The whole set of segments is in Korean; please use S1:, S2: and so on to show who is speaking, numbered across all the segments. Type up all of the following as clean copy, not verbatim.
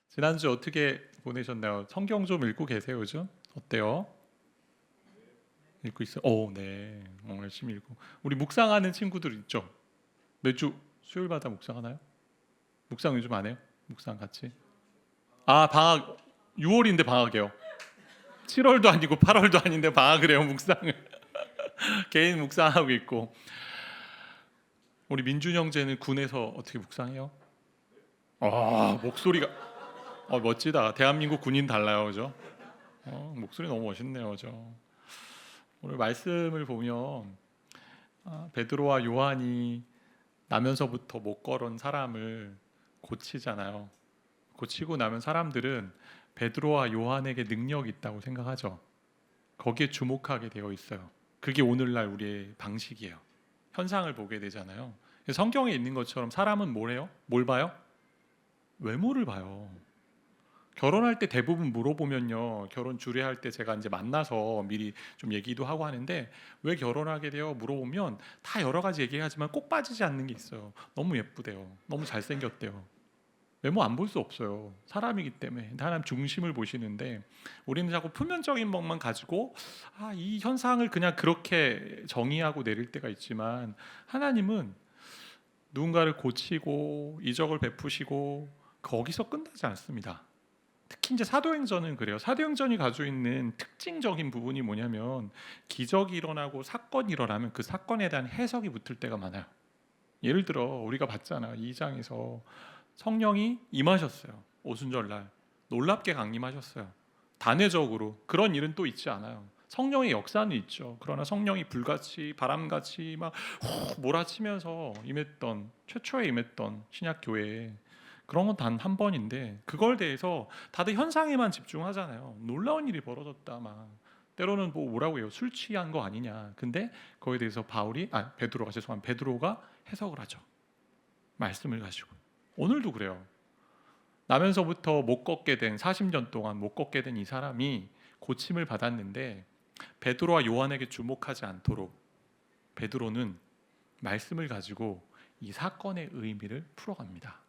S1: 지난주 어떻게 보내셨나요? 성경 좀 읽고 계세요, 요즘? 어때요? 읽고 있어요? 네. 열심히 읽고. 우리 묵상하는 친구들 있죠? 매주 수요일마다 묵상하나요? 묵상 요즘 안 해요? 묵상 같이? 방학 6월인데 방학이요. 7월도 아니고 8월도 아닌데 방학을 해요, 묵상을. 개인 묵상하고 있고. 우리 민준 형제는 군에서 어떻게 묵상해요? 목소리가 멋지다. 대한민국 군인 달라요, 그죠? 목소리 너무 멋있네요, 그죠? 오늘 말씀을 보면 베드로와 요한이 나면서부터 못 걸은 사람을 고치잖아요. 고치고 나면 사람들은 베드로와 요한에게 능력이 있다고 생각하죠. 거기에 주목하게 되어 있어요. 그게 오늘날 우리의 방식이에요. 현상을 보게 되잖아요. 성경에 있는 것처럼 사람은 뭘 해요? 뭘 봐요? 외모를 봐요. 결혼할 때 대부분 물어보면요, 결혼 주례할 때 제가 이제 만나서 미리 좀 얘기도 하고 하는데, 왜 결혼하게 돼요? 물어보면 다 여러 가지 얘기하지만 꼭 빠지지 않는 게 있어요. 너무 예쁘대요. 너무 잘생겼대요. 외모 안 볼 수 없어요. 사람이기 때문에 사람 중심을 보시는데, 우리는 자꾸 표면적인 것만 가지고 이 현상을 그냥 그렇게 정의하고 내릴 때가 있지만, 하나님은 누군가를 고치고 이적을 베푸시고 거기서 끝나지 않습니다. 특히 이제 사도행전은 그래요. 사도행전이 가지고 있는 특징적인 부분이 뭐냐면, 기적이 일어나고 사건이 일어나면 그 사건에 대한 해석이 붙을 때가 많아요. 예를 들어 우리가 봤잖아, 2장에서 성령이 임하셨어요. 오순절날 놀랍게 강림하셨어요. 단회적으로. 그런 일은 또 있지 않아요. 성령의 역사는 있죠. 그러나 성령이 불같이 바람같이 막 몰아치면서 임했던, 최초에 임했던 신약 교회에, 그런 건 단 한 번인데, 그걸 대해서 다들 현상에만 집중하잖아요. 놀라운 일이 벌어졌다 막. 때로는 뭐라고 해요? 술 취한 거 아니냐. 근데 거기에 대해서 베드로가 해석을 하죠. 말씀을 가지고. 오늘도 그래요. 나면서부터 못 걷게 된, 40년 동안 못 걷게 된 이 사람이 고침을 받았는데, 베드로와 요한에게 주목하지 않도록 베드로는 말씀을 가지고 이 사건의 의미를 풀어갑니다.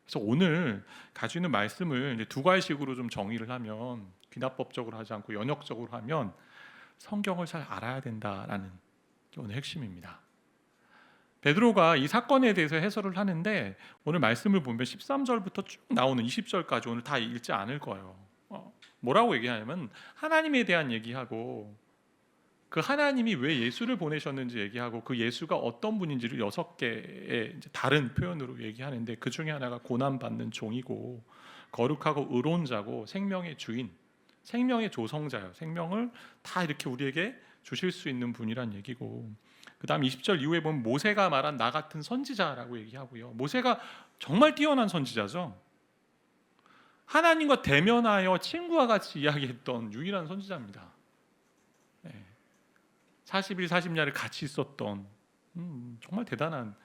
S1: 그래서 오늘 가지고 있는 말씀을 이제 두 가지식으로 좀 정의를 하면, 귀납법적으로 하지 않고 연역적으로 하면, 성경을 잘 알아야 된다라는 게 오늘 핵심입니다. 베드로가 이 사건에 대해서 해설을 하는데, 오늘 말씀을 보면 13절부터 쭉 나오는 20절까지 오늘 다 읽지 않을 거예요. 뭐라고 얘기하냐면, 하나님에 대한 얘기하고, 그 하나님이 왜 예수를 보내셨는지 얘기하고, 그 예수가 어떤 분인지를 6개의 다른 표현으로 얘기하는데, 그 중에 하나가 고난받는 종이고, 거룩하고 의로운 자고, 생명의 주인, 생명의 조성자예요. 생명을 다 이렇게 우리에게 주실 수 있는 분이란 얘기고, 그 다음 20절 이후에 보면 모세가 말한 나 같은 선지자라고 얘기하고요. 모세가 정말 뛰어난 선지자죠. 하나님과 대면하여 친구와 같이 이야기했던 유일한 선지자입니다. 40일 40야를 같이 있었던 정말 대단한,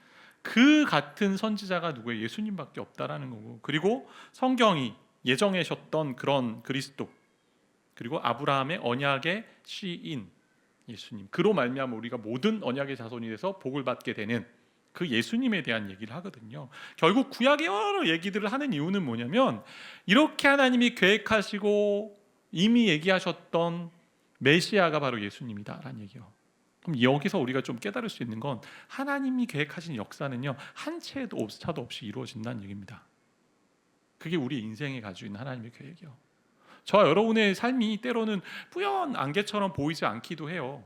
S1: 그 같은 선지자가 누구예요? 예수님밖에 없다라는 거고, 그리고 성경이 예정하셨던 그런 그리스도, 그리고 아브라함의 언약의 시인 예수님, 그로 말미암아 우리가 모든 언약의 자손이 돼서 복을 받게 되는 그 예수님에 대한 얘기를 하거든요. 결국 구약의 여러 얘기들을 하는 이유는 뭐냐면, 이렇게 하나님이 계획하시고 이미 얘기하셨던 메시아가 바로 예수님이다라는 얘기예요. 그럼 여기서 우리가 좀 깨달을 수 있는 건, 하나님이 계획하신 역사는요, 한 채도 오차도 없이 이루어진다는 얘기입니다. 그게 우리 인생에 가지고 있는 하나님의 계획이요. 저와 여러분의 삶이 때로는 뿌연 안개처럼 보이지 않기도 해요.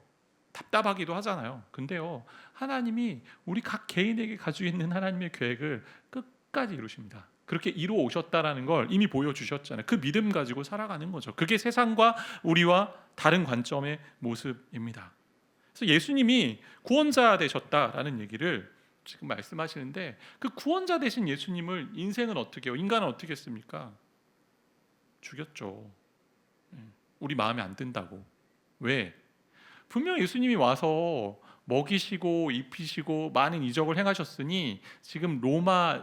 S1: 답답하기도 하잖아요. 근데요, 하나님이 우리 각 개인에게 가지고 있는 하나님의 계획을 끝까지 이루십니다. 그렇게 이루어 오셨다라는 걸 이미 보여주셨잖아요. 그 믿음 가지고 살아가는 거죠. 그게 세상과 우리와 다른 관점의 모습입니다. 그래서 예수님이 구원자 되셨다라는 얘기를 지금 말씀하시는데, 그 구원자 되신 예수님을 인생은 어떻게 해요? 인간은 어떻게 했습니까? 죽였죠. 우리 마음에 안 든다고. 왜? 분명 예수님이 와서 먹이시고 입히시고 많은 이적을 행하셨으니, 지금 로마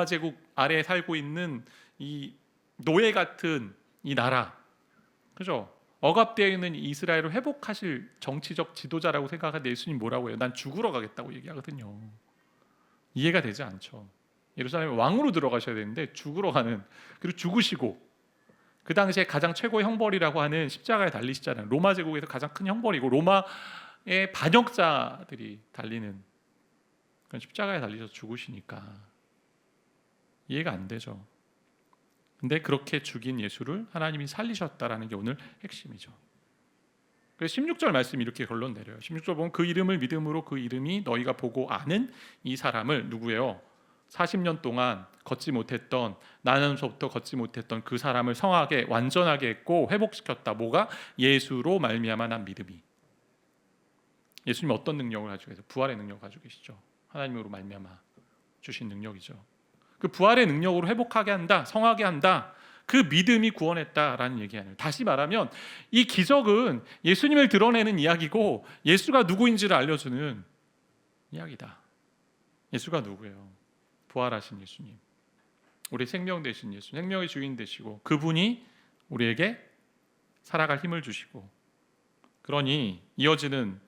S1: 제국 아래에 살고 있는 이 노예 같은 이 나라, 그죠? 억압되어 있는 이스라엘을 회복하실 정치적 지도자라고 생각하는데, 예수님 뭐라고 해요? 난 죽으러 가겠다고 얘기하거든요. 이해가 되지 않죠. 예루살렘의 왕으로 들어가셔야 되는데 죽으러 가는, 그리고 죽으시고, 그 당시에 가장 최고의 형벌이라고 하는 십자가에 달리시잖아요. 로마 제국에서 가장 큰 형벌이고 로마의 반역자들이 달리는 그런 십자가에 달리셔서 죽으시니까 이해가 안 되죠. 근데 그렇게 죽인 예수를 하나님이 살리셨다라는 게 오늘 핵심이죠. 그래서 16절 말씀이 이렇게 결론 내려요. 16절 보면 그 이름을 믿음으로 그 이름이 너희가 보고 아는 이 사람을, 누구예요? 40년 동안 걷지 못했던, 나는서부터 걷지 못했던 그 사람을 성하게 완전하게 했고 회복시켰다. 뭐가? 예수로 말미암아 난 믿음이. 예수님 어떤 능력을 가지고 계세요? 부활의 능력을 가지고 계시죠. 하나님으로 말미암아 주신 능력이죠. 그 부활의 능력으로 회복하게 한다, 성하게 한다. 그 믿음이 구원했다라는 얘기 아니에요. 다시 말하면 이 기적은 예수님을 드러내는 이야기고 예수가 누구인지를 알려주는 이야기다. 예수가 누구예요? 부활하신 예수님, 우리 생명 되신 예수, 생명의 주인 되시고 그분이 우리에게 살아갈 힘을 주시고, 그러니 이어지는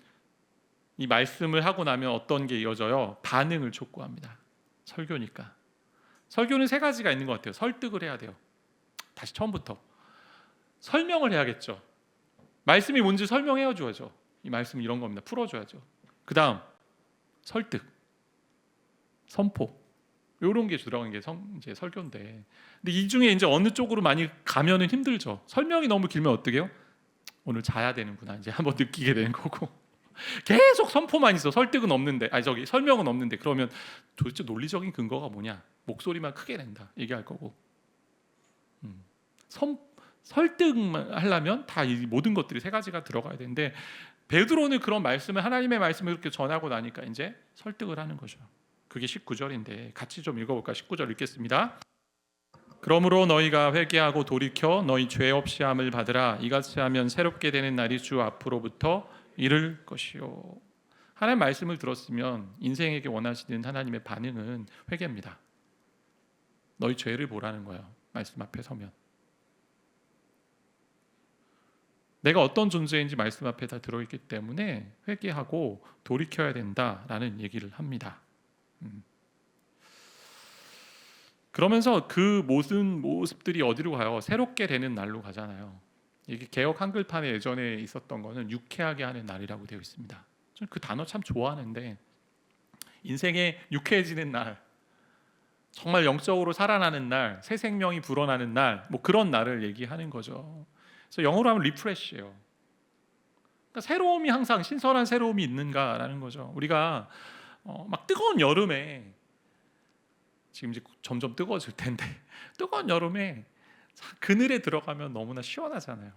S1: 이 말씀을 하고 나면 어떤 게 이어져요? 반응을 촉구합니다. 설교니까. 설교는 세 가지가 있는 것 같아요. 설득을 해야 돼요. 다시 처음부터 설명을 해야겠죠. 말씀이 뭔지 설명해 줘야죠. 이 말씀은 이런 겁니다. 풀어줘야죠. 그 다음 설득, 선포, 이런 게 들어간 게 이제 설교인데, 근데 이 중에 이제 어느 쪽으로 많이 가면은 힘들죠. 설명이 너무 길면 어떻게 해요? 오늘 자야 되는구나 이제 한번 느끼게 되는 거고, 계속 선포만 있어. 설득은 없는데, 설명은 없는데, 그러면 도대체 논리적인 근거가 뭐냐? 목소리만 크게 낸다 얘기할 거고, 설득만 하려면 다 이 모든 것들이 세 가지가 들어가야 되는데, 베드로는 그런 말씀을, 하나님의 말씀을 그렇게 전하고 나니까 이제 설득을 하는 거죠. 그게 19절인데 같이 좀 읽어볼까? 19절 읽겠습니다. 그러므로 너희가 회개하고 돌이켜 너희 죄 없이 함을 받으라. 이같이 하면 새롭게 되는 날이 주 앞으로부터 이를 것이요. 하나님의 말씀을 들었으면 인생에게 원하시는 하나님의 반응은 회개입니다. 너희 죄를 보라는 거예요. 말씀 앞에 서면 내가 어떤 존재인지 말씀 앞에 다 들어있기 때문에 회개하고 돌이켜야 된다라는 얘기를 합니다. 그러면서 그 모든 모습들이 어디로 가요? 새롭게 되는 날로 가잖아요. 이게 개역 한글판에 예전에 있었던 거는 유쾌하게 하는 날이라고 되어 있습니다. 저는 그 단어 참 좋아하는데, 인생에 유쾌해지는 날, 정말 영적으로 살아나는 날, 새 생명이 불어나는 날, 뭐 그런 날을 얘기하는 거죠. 그래서 영어로 하면 리프레시예요. 그러니까 새로움이, 항상 신선한 새로움이 있는가라는 거죠. 우리가 막 뜨거운 여름에, 지금 이제 점점 뜨거워질 텐데 뜨거운 여름에 그늘에 들어가면 너무나 시원하잖아요.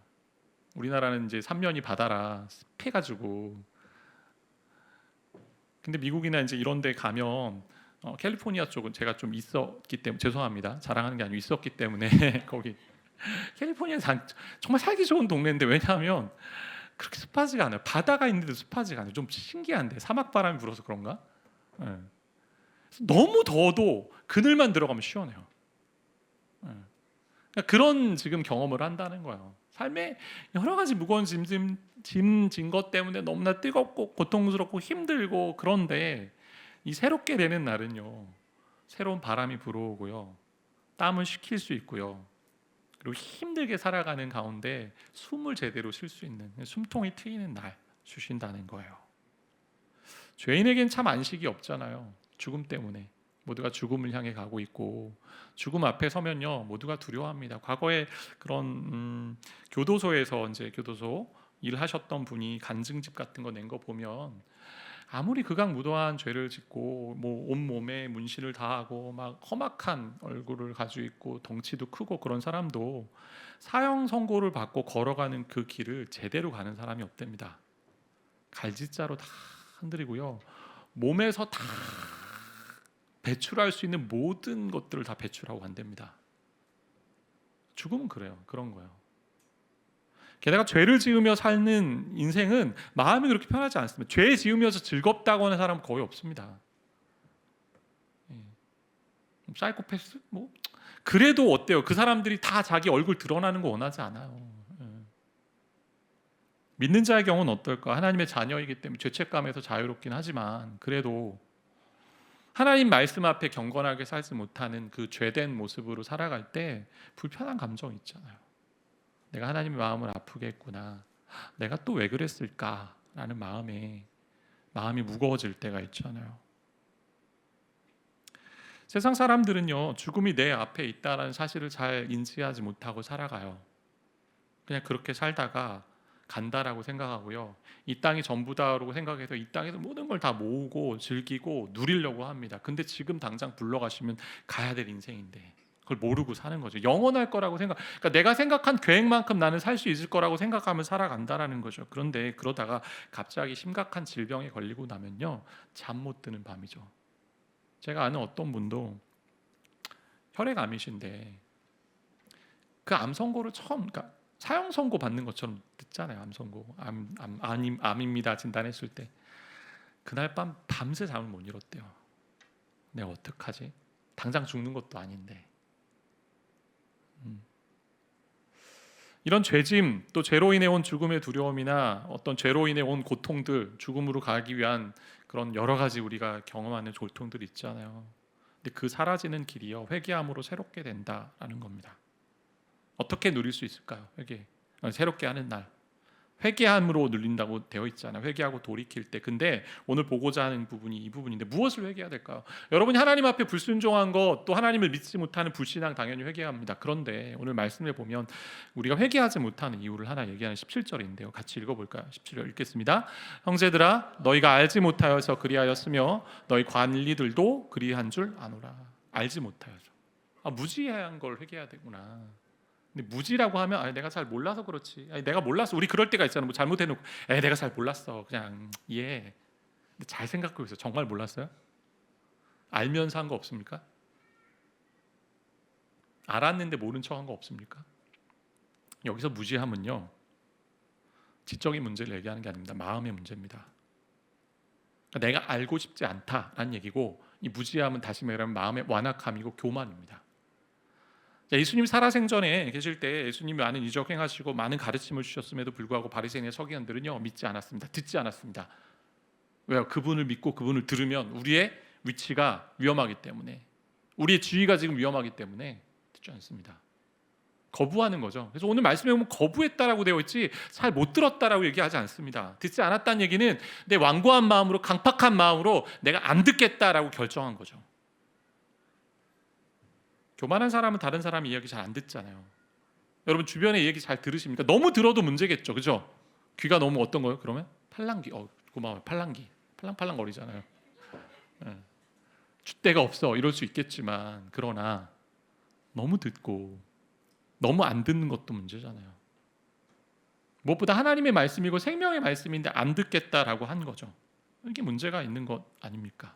S1: 우리나라는 이제 삼면이 바다라 습해가지고, 근데 미국이나 이제 이런 데 가면 캘리포니아 쪽은 제가 좀 있었기 때문에, 죄송합니다, 자랑하는 게 아니고 있었기 때문에 거기 캘리포니아는 정말 살기 좋은 동네인데, 왜냐하면 그렇게 습하지가 않아요. 바다가 있는데도 습하지가 않아요. 좀 신기한데, 사막 바람이 불어서 그런가? 네. 너무 더워도 그늘만 들어가면 시원해요. 그러니까 그런 지금 경험을 한다는 거예요. 삶에 여러 가지 무거운 짐 진 것 때문에 너무나 뜨겁고 고통스럽고 힘들고, 그런데 이 새롭게 되는 날은요, 새로운 바람이 불어오고요, 땀을 식힐 수 있고요, 그리고 힘들게 살아가는 가운데 숨을 제대로 쉴 수 있는, 숨통이 트이는 날 주신다는 거예요. 죄인에겐 참 안식이 없잖아요. 죽음 때문에 모두가 죽음을 향해 가고 있고, 죽음 앞에 서면요 모두가 두려워합니다. 과거에 그런 교도소에서 이제 교도소 일하셨던 분이 간증집 같은 거 낸 거 보면, 아무리 극악무도한 죄를 짓고 뭐 온몸에 문신을 다 하고 막 험악한 얼굴을 가지고 있고 덩치도 크고 그런 사람도 사형 선고를 받고 걸어가는 그 길을 제대로 가는 사람이 없답니다. 갈짓자로 다 흔들리고요, 몸에서 다 배출할 수 있는 모든 것들을 다 배출하고 간답니다. 죽음은 그래요. 그런 거예요. 게다가 죄를 지으며 사는 인생은 마음이 그렇게 편하지 않습니다. 죄 지으면서 즐겁다고 하는 사람은 거의 없습니다. 사이코패스? 뭐 그래도 어때요? 그 사람들이 다 자기 얼굴 드러나는 거 원하지 않아요. 믿는 자의 경우는 어떨까? 하나님의 자녀이기 때문에 죄책감에서 자유롭긴 하지만, 그래도 하나님 말씀 앞에 경건하게 살지 못하는 그 죄된 모습으로 살아갈 때 불편한 감정이 있잖아요. 내가 하나님의 마음을 아프게 했구나. 내가 또 왜 그랬을까라는 마음이 무거워질 때가 있잖아요. 세상 사람들은요, 죽음이 내 앞에 있다는 사실을 잘 인지하지 못하고 살아가요. 그냥 그렇게 살다가 간다라고 생각하고요, 이 땅이 전부다라고 생각해서 이 땅에서 모든 걸 다 모으고 즐기고 누리려고 합니다. 근데 지금 당장 불러가시면 가야 될 인생인데 그걸 모르고 사는 거죠. 영원할 거라고 그러니까 내가 생각한 계획만큼 나는 살 수 있을 거라고 생각하면 살아간다라는 거죠. 그런데 그러다가 갑자기 심각한 질병에 걸리고 나면요, 잠 못 드는 밤이죠. 제가 아는 어떤 분도 혈액암이신데 그 암 선고를 그러니까 사형 선고 받는 것처럼 듣잖아요. 암 선고, 암입니다 진단했을 때 그날 밤 밤새 잠을 못 이뤘대요. 내가 어떡하지? 당장 죽는 것도 아닌데. 이런 죄짐, 또 죄로 인해 온 죽음의 두려움이나 어떤 죄로 인해 온 고통들, 죽음으로 가기 위한 그런 여러 가지 우리가 경험하는 고통들 있잖아요. 근데 그 사라지는 길이요, 회개함으로 새롭게 된다라는 겁니다. 어떻게 누릴 수 있을까요? 새롭게 하는 날, 회개함으로 누린다고 되어 있잖아요. 회개하고 돌이킬 때. 근데 오늘 보고자 하는 부분이 이 부분인데, 무엇을 회개해야 될까요? 여러분이 하나님 앞에 불순종한 것, 또 하나님을 믿지 못하는 불신앙 당연히 회개합니다. 그런데 오늘 말씀을 보면 우리가 회개하지 못하는 이유를 하나 얘기하는 17절인데요. 같이 읽어볼까요? 17절 읽겠습니다. 형제들아, 너희가 알지 못하여서 그리하였으며 너희 관리들도 그리한 줄 아노라. 알지 못하여서. 무지한 걸 회개해야 되구나. 근데 무지라고 하면 내가 잘 몰라서 그렇지. 내가 몰랐어. 우리 그럴 때가 있잖아. 뭐 잘못해놓고 내가 잘 몰랐어. 그냥 근데 잘 생각해 보세요. 정말 몰랐어요? 알면서 한 거 없습니까? 알았는데 모른 척 한 거 없습니까? 여기서 무지함은요, 지적인 문제를 얘기하는 게 아닙니다. 마음의 문제입니다. 그러니까 내가 알고 싶지 않다라는 얘기고, 이 무지함은 다시 말하면 마음의 완악함이고 교만입니다. 예수님 살아생전에 계실 때 예수님이 많은 이적 행하시고 많은 가르침을 주셨음에도 불구하고 바리새인의 서기관들은요, 믿지 않았습니다. 듣지 않았습니다. 왜요? 그분을 믿고 그분을 들으면 우리의 위치가 위험하기 때문에, 우리의 지위가 지금 위험하기 때문에 듣지 않습니다. 거부하는 거죠. 그래서 오늘 말씀에 보면 거부했다라고 되어 있지 잘 못 들었다라고 얘기하지 않습니다. 듣지 않았다는 얘기는 내 완고한 마음으로, 강팍한 마음으로 내가 안 듣겠다라고 결정한 거죠. 교만한 사람은 다른 사람 이야기 잘 안 듣잖아요. 여러분 주변의 얘기 잘 들으십니까? 너무 들어도 문제겠죠, 그죠? 귀가 너무 어떤 거예요? 그러면 팔랑귀. 고마워요. 팔랑귀. 팔랑팔랑 거리잖아요. 줏대가 없어 이럴 수 있겠지만, 그러나 너무 듣고 너무 안 듣는 것도 문제잖아요. 무엇보다 하나님의 말씀이고 생명의 말씀인데 안 듣겠다라고 한 거죠. 이게 문제가 있는 것 아닙니까?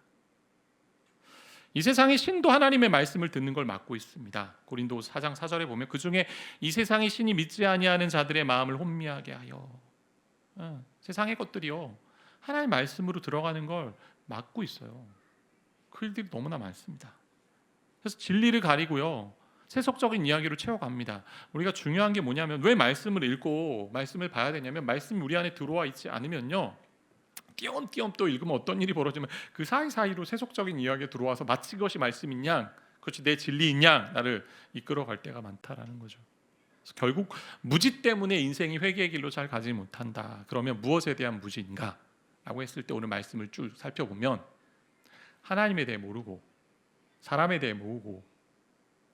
S1: 이 세상의 신도 하나님의 말씀을 듣는 걸 막고 있습니다. 고린도후서 4장 4절에 보면 그 중에 이 세상의 신이 믿지 아니하는 자들의 마음을 혼미하게 하여, 세상의 것들이요, 하나님의 말씀으로 들어가는 걸 막고 있어요. 그 일들이 너무나 많습니다. 그래서 진리를 가리고요, 세속적인 이야기로 채워갑니다. 우리가 중요한 게 뭐냐면, 왜 말씀을 읽고 말씀을 봐야 되냐면, 말씀이 우리 안에 들어와 있지 않으면요, 띄엄띄엄 또 읽으면 어떤 일이 벌어지면 그 사이사이로 세속적인 이야기에 들어와서 마치 그것이 말씀인 양, 그것이 내 진리인 양 나를 이끌어갈 때가 많다라는 거죠. 그래서 결국 무지 때문에 인생이 회개의 길로 잘 가지 못한다. 그러면 무엇에 대한 무지인가? 라고 했을 때 오늘 말씀을 쭉 살펴보면, 하나님에 대해 모르고, 사람에 대해 모르고,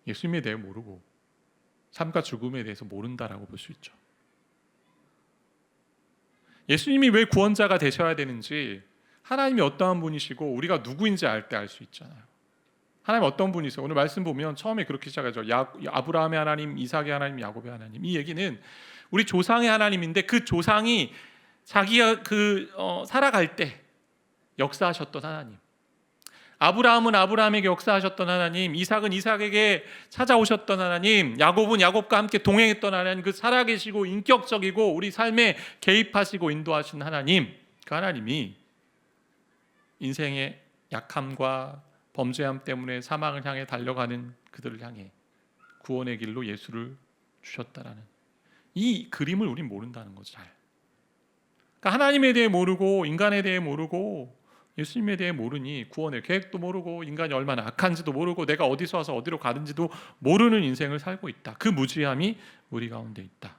S1: 예수님에 대해 모르고, 삶과 죽음에 대해서 모른다라고 볼 수 있죠. 예수님이 왜 구원자가 되셔야 되는지, 하나님이 어떠한 분이시고 우리가 누구인지 알 때 알 수 있잖아요. 하나님 어떤 분이세요? 오늘 말씀 보면 처음에 그렇게 시작하죠. 아브라함의 하나님, 이삭의 하나님, 야곱의 하나님. 이 얘기는 우리 조상의 하나님인데, 그 조상이 자기가 살아갈 때 역사하셨던 하나님, 아브라함은 아브라함에게 역사하셨던 하나님, 이삭은 이삭에게 찾아오셨던 하나님, 야곱은 야곱과 함께 동행했던 하나님, 그 살아계시고 인격적이고 우리 삶에 개입하시고 인도하신 하나님, 그 하나님이 인생의 약함과 범죄함 때문에 사망을 향해 달려가는 그들을 향해 구원의 길로 예수를 주셨다라는 이 그림을 우린 모른다는 거죠. 잘. 그러니까 하나님에 대해 모르고 인간에 대해 모르고 예수님에 대해 모르니 구원의 계획도 모르고 인간이 얼마나 악한지도 모르고 내가 어디서 와서 어디로 가는지도 모르는 인생을 살고 있다. 그 무지함이 우리 가운데 있다.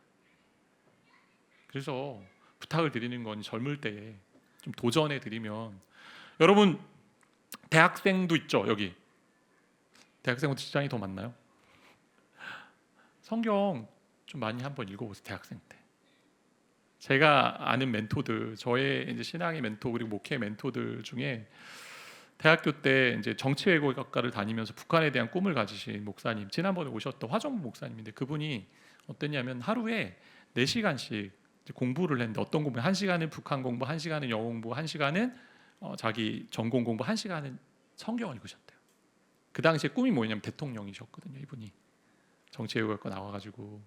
S1: 그래서 부탁을 드리는 건 젊을 때에 좀 도전해 드리면, 여러분 대학생도 있죠. 여기 대학생보다 직장이 더 많나요? 성경 좀 많이 한번 읽어보세요. 대학생 때 제가 아는 멘토들, 저의 이제 신앙의 멘토 그리고 목회 멘토들 중에 대학교 때 이제 정치외국학과를 다니면서 북한에 대한 꿈을 가지신 목사님, 지난번에 오셨던 화정부 목사님인데, 그분이 어땠냐면 하루에 4시간씩 공부를 했는데, 어떤 공부? 1시간은 북한 공부, 1시간은 영어 공부, 1시간은 자기 전공 공부, 1시간은 성경을 읽으셨대요. 그 당시에 꿈이 뭐냐면 대통령이셨거든요. 이분이 정치외국학과 나와가지고.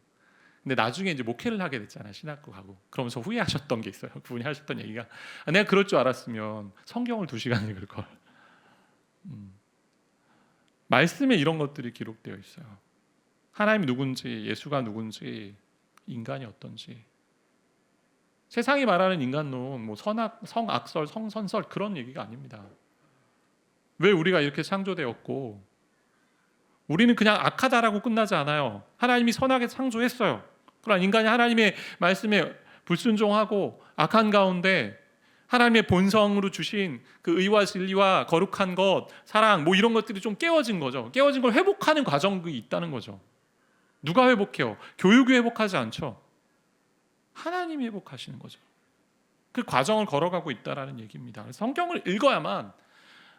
S1: 근데 나중에 이제 목회를 하게 됐잖아요. 신학교 가고. 그러면서 후회하셨던 게 있어요. 그분이 하셨던 얘기가, 내가 그럴 줄 알았으면 성경을 2시간 읽을 걸. 말씀에 이런 것들이 기록되어 있어요. 하나님이 누군지, 예수가 누군지, 인간이 어떤지. 세상이 말하는 인간론, 뭐 선악, 성악설, 성선설 그런 얘기가 아닙니다. 왜 우리가 이렇게 창조되었고, 우리는 그냥 악하다라고 끝나지 않아요. 하나님이 선하게 창조했어요. 그러나 인간이 하나님의 말씀에 불순종하고 악한 가운데 하나님의 본성으로 주신 그 의와 진리와 거룩한 것, 사랑, 뭐 이런 것들이 좀 깨어진 거죠. 깨어진 걸 회복하는 과정이 있다는 거죠. 누가 회복해요? 교육이 회복하지 않죠. 하나님이 회복하시는 거죠. 그 과정을 걸어가고 있다라는 얘기입니다. 그래서 성경을 읽어야만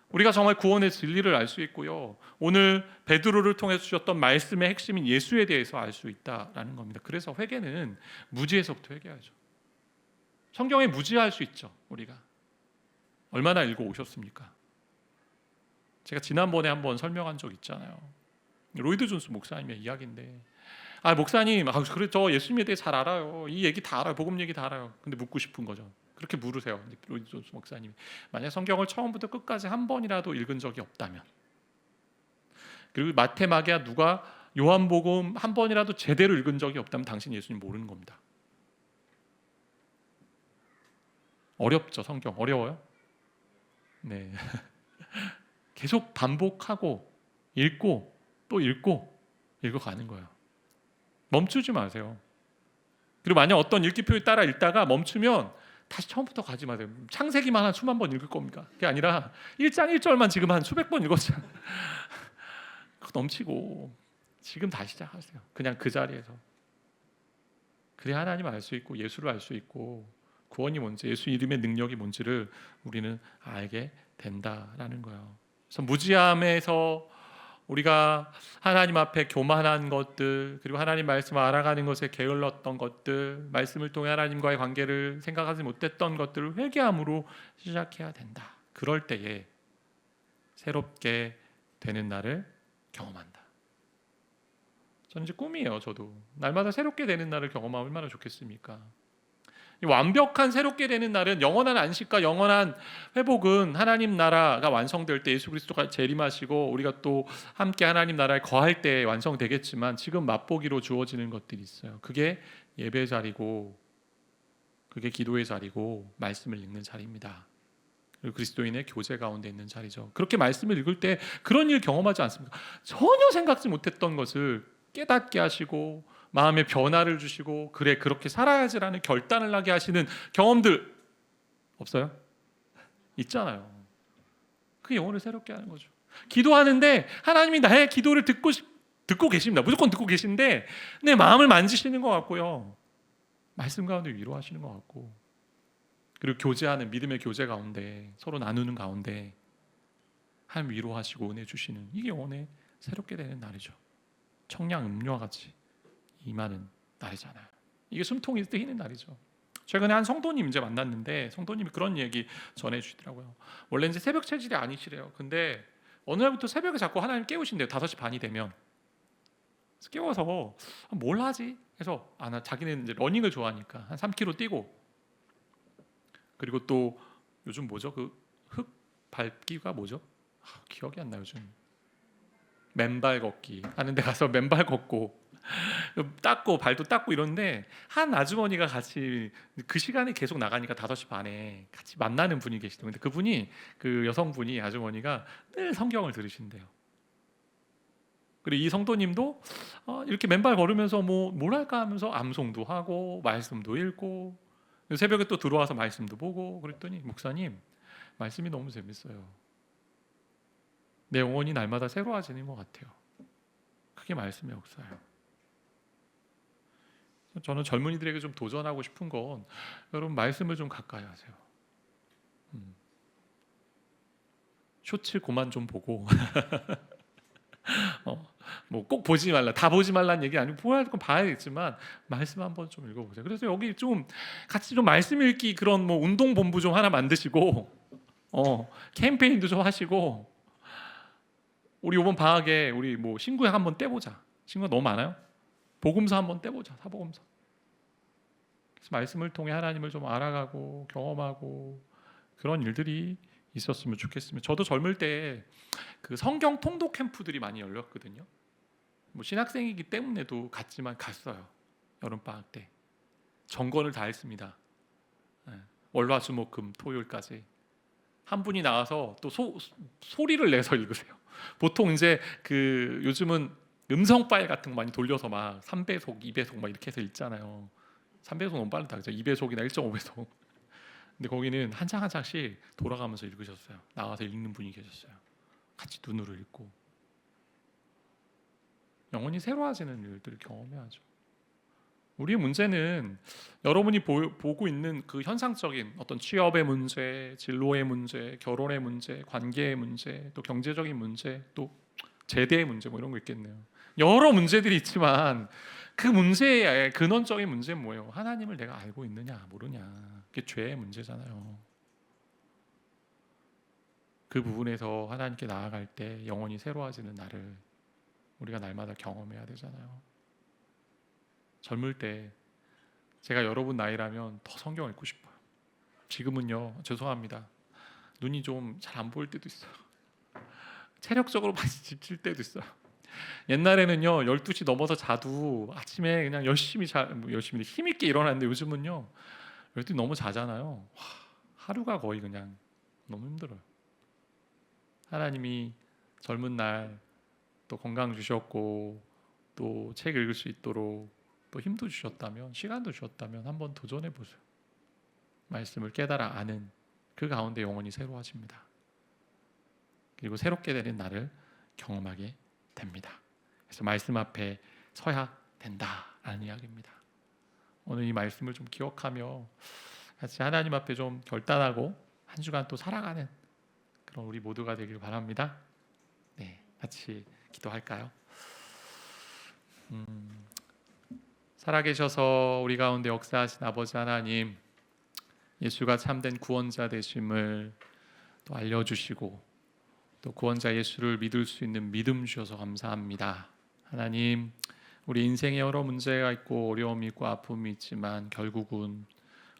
S1: 우리가 정말 구원의 진리를 알 수 있고요, 오늘 베드로를 통해 주셨던 말씀의 핵심인 예수에 대해서 알 수 있다라는 겁니다. 그래서 회개는 무지에서부터 회개하죠. 성경에 무지할 수 있죠. 우리가 얼마나 읽어 오셨습니까? 제가 지난번에 한번 설명한 적 있잖아요. 로이드 존스 목사님의 이야기인데, 목사님, 그래 저 예수님에 대해 잘 알아요. 이 얘기 다 알아요. 복음 얘기 다 알아요. 근데 묻고 싶은 거죠. 그렇게 물으세요. 로이드 존스 목사님이. 만약 성경을 처음부터 끝까지 한 번이라도 읽은 적이 없다면, 그리고 마태, 마가, 누가, 요한복음 한 번이라도 제대로 읽은 적이 없다면 당신 예수님 모르는 겁니다. 어렵죠. 성경 어려워요? 네. 계속 반복하고 읽고 또 읽고 읽어가는 거예요. 멈추지 마세요. 그리고 만약 어떤 읽기표에 따라 읽다가 멈추면 다시 처음부터 가지 마세요. 창세기만 한 수만 번 읽을 겁니까? 그게 아니라 1장 1절만 지금 한 수백 번 읽었잖아요. 넘치고 지금 다시 시작하세요. 그냥 그 자리에서. 그래야 하나님 알 수 있고 예수를 알 수 있고 구원이 뭔지, 예수 이름의 능력이 뭔지를 우리는 알게 된다라는 거예요. 그래서 무지함에서 우리가 하나님 앞에 교만한 것들, 그리고 하나님 말씀을 알아가는 것에 게을렀던 것들, 말씀을 통해 하나님과의 관계를 생각하지 못했던 것들을 회개함으로 시작해야 된다. 그럴 때에 새롭게 되는 날을 경험한다. 저는 이제 꿈이에요. 저도 날마다 새롭게 되는 날을 경험하면 얼마나 좋겠습니까? 완벽한 새롭게 되는 날은, 영원한 안식과 영원한 회복은 하나님 나라가 완성될 때, 예수 그리스도가 재림하시고 우리가 또 함께 하나님 나라에 거할 때 완성되겠지만, 지금 맛보기로 주어지는 것들이 있어요. 그게 예배 자리고, 그게 기도의 자리고, 말씀을 읽는 자리입니다. 그리고 그리스도인의 교제 가운데 있는 자리죠. 그렇게 말씀을 읽을 때 그런 일 경험하지 않습니까? 전혀 생각지 못했던 것을 깨닫게 하시고 마음의 변화를 주시고, 그래 그렇게 살아야지라는 결단을 하게 하시는 경험들 없어요? 있잖아요. 그게 영혼을 새롭게 하는 거죠. 기도하는데 하나님이 나의 기도를 듣고 계십니다. 무조건 듣고 계신데 내 마음을 만지시는 것 같고요, 말씀 가운데 위로하시는 것 같고, 그리고 교제하는 믿음의 교제 가운데 서로 나누는 가운데 하나님 위로하시고 은혜 주시는, 이게 영혼에 새롭게 되는 날이죠. 청량 음료와 같이 임하는 날이잖아요. 이게 숨통이 뜨이는 날이죠. 최근에 한 성도님 이제 만났는데, 성도님이 그런 얘기 전해주시더라고요. 원래 이제 새벽 체질이 아니시래요. 근데 어느 날부터 새벽에 자꾸 하나님 깨우신대요. 5시 반이 되면. 그래서 깨워서 뭘 하지? 그래서 자기는 이제 러닝을 좋아하니까 한 3km 뛰고, 그리고 또 요즘 뭐죠? 그 흙 밟기가 뭐죠? 기억이 안 나요. 요즘 맨발 걷기 하는 데 가서 맨발 걷고, 닦고 발도 닦고 이런데 한 아주머니가 같이 그 시간에 계속 나가니까 5시 반에 같이 만나는 분이 계시더라고요. 근데 그분이 그 여성분이 아주머니가 늘 성경을 들으신대요. 그리고 이 성도님도 이렇게 맨발 걸으면서 뭘 할까 하면서 암송도 하고 말씀도 읽고 새벽에 또 들어와서 말씀도 보고 그랬더니 목사님 말씀이 너무 재밌어요. 내 영혼이 날마다 새로워지는 것 같아요. 그게 말씀의 역사예요. 저는 젊은이들에게 좀 도전하고 싶은 건 여러분 말씀을 좀 가까이 하세요. 쇼츠 그만 좀 보고 뭐 꼭 보지 말라, 다 보지 말라는 얘기 아니고 보아야 할 건 봐야겠지만 말씀 한번 좀 읽어보세요. 그래서 여기 좀 같이 좀 말씀 읽기 그런 뭐 운동 본부 좀 하나 만드시고 캠페인도 좀 하시고 우리 이번 방학에 우리 뭐 신구약 한번 떼보자. 신구가 너무 많아요. 복음서 한번 떼보자. 사복음서. 그래서 말씀을 통해 하나님을 좀 알아가고 경험하고 그런 일들이 있었으면 좋겠습니다. 저도 젊을 때 그 성경 통독 캠프들이 많이 열렸거든요. 뭐 신학생이기 때문에도 갔지만 갔어요. 여름 방학 때 정권을 다 했습니다. 월화수목금 토요일까지 한 분이 나와서 또 소리를 내서 읽으세요. 보통 이제 그 요즘은 음성 파일 같은 거 많이 돌려서 막 3배속, 2배속 막 이렇게 해서 읽잖아요. 3배속 너무 빠르다 그죠? 2배속이나 1.5배속. 근데 거기는 한 장 한 장씩 돌아가면서 읽으셨어요. 나와서 읽는 분이 계셨어요. 같이 눈으로 읽고 영혼이 새로워지는 일들을 경험해야죠. 우리의 문제는 여러분이 보고 있는 그 현상적인 어떤 취업의 문제, 진로의 문제, 결혼의 문제, 관계의 문제, 또 경제적인 문제, 또 제대의 문제 뭐 이런 거 있겠네요. 여러 문제들이 있지만 그 문제의 근원적인 문제는 뭐예요? 하나님을 내가 알고 있느냐 모르냐. 그게 죄의 문제잖아요. 그 부분에서 하나님께 나아갈 때 영혼이 새로워지는 날을 우리가 날마다 경험해야 되잖아요. 젊을 때 제가 여러분 나이라면 더 성경 읽고 싶어요. 지금은요 죄송합니다. 눈이 좀 잘 안 보일 때도 있어요. 체력적으로 많이 지칠 때도 있어요. 옛날에는요 12시 넘어서 자도 아침에 그냥 열심히 힘있게 일어났는데 요즘은요 12시 넘어 자잖아요. 하루가 거의 그냥 너무 힘들어요. 하나님이 젊은 날 또 건강 주셨고 또 책 읽을 수 있도록 또 힘도 주셨다면 시간도 주셨다면 한번 도전해 보세요. 말씀을 깨달아 아는 그 가운데 영혼이 새로워집니다. 그리고 새롭게 되는 나를 경험하게 됩니다. 그래서 말씀 앞에 서야 된다라는 이야기입니다. 오늘 이 말씀을 좀 기억하며 같이 하나님 앞에 좀 결단하고 한 주간 또 살아가는 그런 우리 모두가 되길 바랍니다. 네, 같이 기도할까요? 살아계셔서 우리 가운데 역사하신 아버지 하나님, 예수가 참된 구원자 되심을 또 알려주시고 또 구원자 예수를 믿을 수 있는 믿음 주셔서 감사합니다. 하나님, 우리 인생에 여러 문제가 있고 어려움이 있고 아픔이 있지만 결국은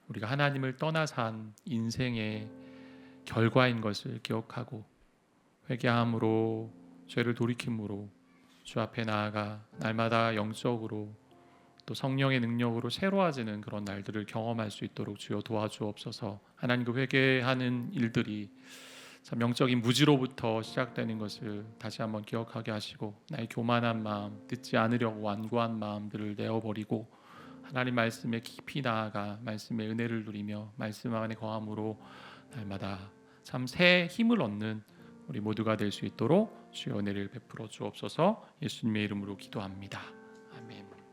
S1: 우리가 하나님을 떠나 산 인생의 결과인 것을 기억하고 회개함으로 죄를 돌이킴으로 주 앞에 나아가 날마다 영적으로 또 성령의 능력으로 새로워지는 그런 날들을 경험할 수 있도록 주여 도와주옵소서. 하나님, 그 회개하는 일들이 참 영적인 무지로부터 시작되는 것을 다시 한번 기억하게 하시고 나의 교만한 마음, 듣지 않으려고 완고한 마음들을 내어버리고 하나님 말씀에 깊이 나아가 말씀의 은혜를 누리며 말씀 안에 거함으로 날마다 참 새 힘을 얻는 우리 모두가 될 수 있도록 주의 은혜를 베풀어 주옵소서. 예수님의 이름으로 기도합니다. 아멘.